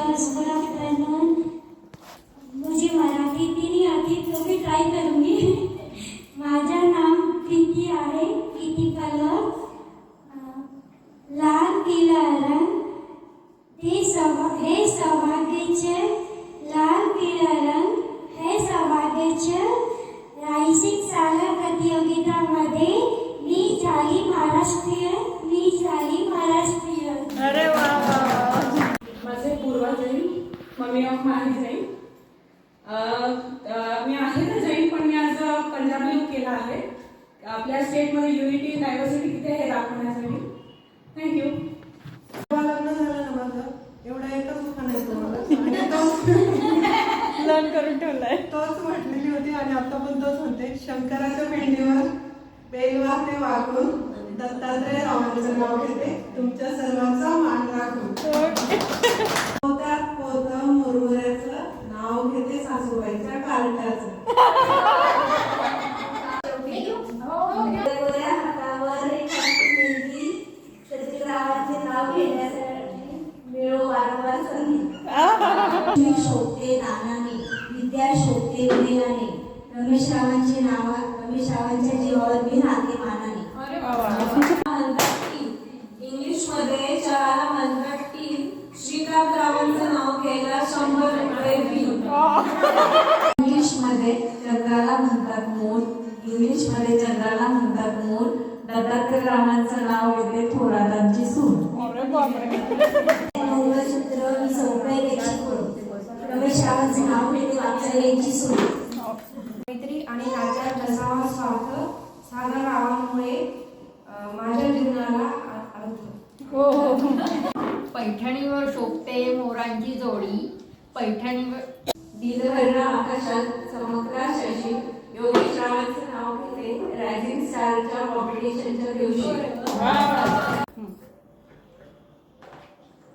Teachers, good afternoon. मुझे मराठी भी नहीं आती तो भी ट्राई करूँगी। माझं नाम प्रीती आहे, प्रीती कलर, लाल पिला रंग, हे सौभाग्याचे लाल पिला रंग हे सौभाग्याचे। रायसिंग सागर प्रतियोगितामध्ये मी झाली महाराष्ट्रीय। अरे वा वा वा. माझे पूर्वा जैन, मम्मी ऑफ माही जैन. मी आहे ना जैन, पण मी आज पंजाबी लुक केला आहे आपल्या स्टेटमध्ये युनिटी डायव्हर्सिटी किती आहे दाखवण्यासाठी. थँक्यू. लग्न झालं ना माझं, एवढा एकच दुकान आहे तुम्हाला लर्न करून ठेवलाय. तोच म्हटलेली होती आणि आता पण तोच म्हणते. शंकराच्या पिंडीवर बेलवार ते वाकून दत्तात्रय रावांचं नाव घेते, तुमच्या सर्वांचा मान राखून. पोत्यात पोत मुरमुऱ्याचं नाव घेते, सासूबाईच्या कार्टाचं. हातावर सतीरावांचे नाव घेण्यासाठी मिळो वारंवार संधी. शोधते नानाने, विद्या शोधते विनयाने, रमेश रावांच्या जीवावर मी राहते मानाने. इंग्लिश मध्ये शाळा म्हणतात की श्रीकांत रावांचं नाव घ्यायला 100 रुपये फी. इंग्लिश मध्ये चंद्राला म्हणतात मोर, इंग्लिश मध्ये चंद्राला म्हणतात मोर, दत्तात्रय रावांचं नाव घेते थोरातांची सून. मंगळसूत्र मी सौभाग्याची करू, रमेश रावांचं नाव घेते वात्सल्याची सून. मैत्री आणि नात्यात नसावा स्वार्थ, सागर रावांमुळे माझ्या जीवनाला अर्थ. पैठणीवर शोभते मोरांची जोडी, पैठणीवर दिलभर आकाशात चमकला शशी, योगेश रावांचं नाव घेते रायझिंग स्टारच्या कॉम्पिटिशनच्या दिवशी.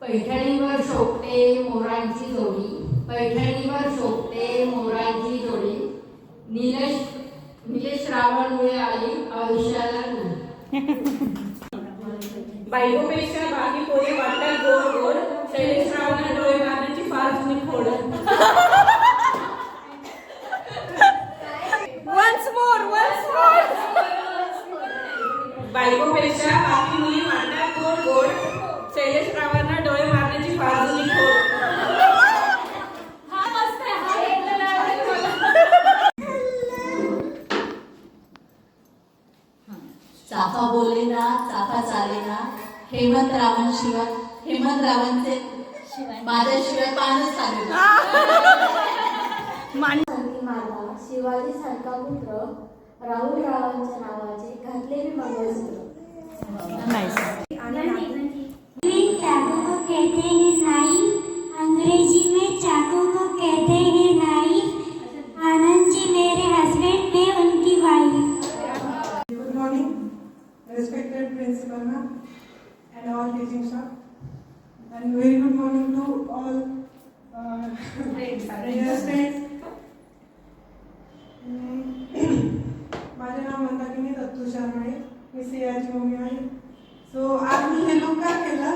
पैठणीवर शोभते मोरांची जोडी, पैठणीवर शोभते मोरांची जोडी, निलेश रावणमुळे आली आयुष्याला बायकोपेक्षा बाकी पोरी वाटतात गोड गोड, शैलेश रावांना डोळे मारण्याची फार जुनी खोड. Once more. बायकोपेक्षा बाकी मुली वाटतात गोड गोड, शैलेश रावांना डोळे मारण्याची फार जुनी खोड. चाफा बोले ना चाफा चाले ना, हेमंत रावांचे माझ्याशिवाय पानच चालेल. शिवाजी सारखा पुत्र राहुल रावांच्या नावाचे घातले मी मंगळसूत्र. चाकू को कहते हैं नाई, अंग्रेजी में चाकू को कहते हैं नाई, आनंद जी मेरे हस्बैंड में उनकी wife. Good morning, respected principal ma'am and all teaching staff, and very good morning to all dear friends. माझे नाव मंदाकिनी दत्तू शर्माळे, मी सियाची मम्मी आहे. सो आज मी हे लुक का केलं,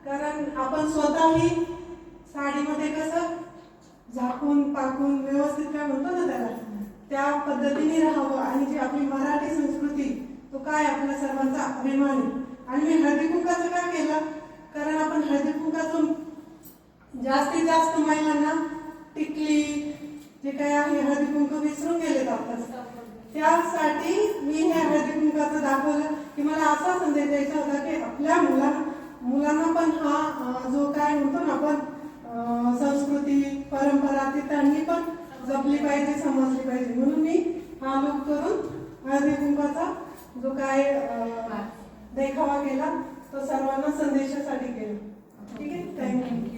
कारण आपण स्वतःही साडीमध्ये कसं झाकून पाकून व्यवस्थित काय म्हणतो ना त्याला, त्या पद्धतीने राहावं. आणि जी आपली मराठी संस्कृती तो काय आपल्या सर्वांचा अभिमान आहे. आणि मी हळदी कुंकाचं का केलं, कारण आपण हळदी कुंकातून जास्तीत जास्त महिलांना टिकली जे काय आहे हळदी कुंकू विसरून गेलेत आता. त्यासाठी मी हे हळदी कुंकाचं दाखवलं की मला असा संदेश द्यायचा होता की आपल्या मुलांना पण हा जो काय म्हणतो ना आपण संस्कृती परंपरा ती त्यांनी पण जपली पाहिजे, समजली पाहिजे. म्हणून मी हा लुक करून हळदी कुंकाचा जो काय देखावा केला तो सर्वांना संदेशासाठी केला. ठीक आहे, थँक्यू.